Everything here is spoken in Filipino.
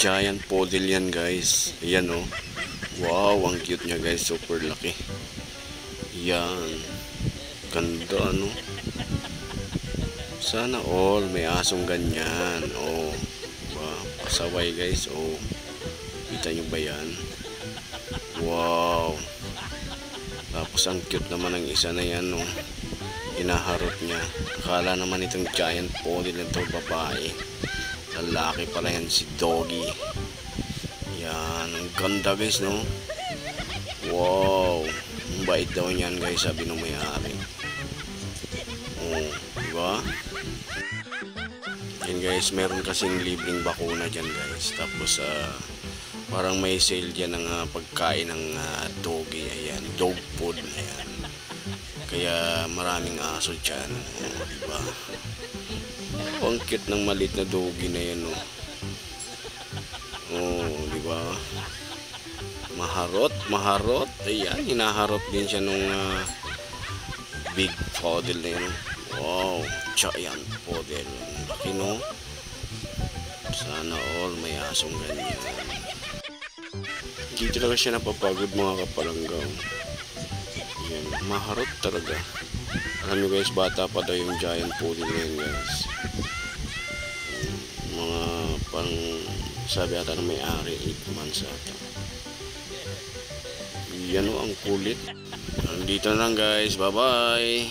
giant poodle yan guys. Ayan oh. Wow, ang cute niya guys. Super laki. Yan. Ganda ano. Sana all may asong ganyan. Oh. Diba? Pasaway guys. Oh. Kita nyo ba yan? Wow. Tapos ang cute naman ng isa na yan oh. Hinaharot niya. Akala naman itong giant poodle nito babae. Lalaki pala yan, si Doggy. Yan, ang ganda guys no. Wow, ang bait daw niyan guys, sabi ng may-ari. Oh, diba? Yan guys, meron kasing libreng bakuna dyan guys. Tapos parang may sale dyan ng pagkain ng doggy. Ayan, dog food. Ayan. Kaya maraming aso dyan. Oh, diba? Oh, ang cute ng maliit na doggy na yan oh. Oh, diba? Maharot. Ayan, hinaharot din siya nung big poodle na yan. Wow, giant poodle. Laki no? Sana all may asong ganyan. Hindi talaga siya napapagod mga kapalanggaw. Ayan, maharot talaga. Alam nyo guys, bata pa daw yung giant poodle na yan guys. Mga pang sabi ata na may-ari 8 months ata. Yan o ang kulit. Dito na lang guys, bye bye.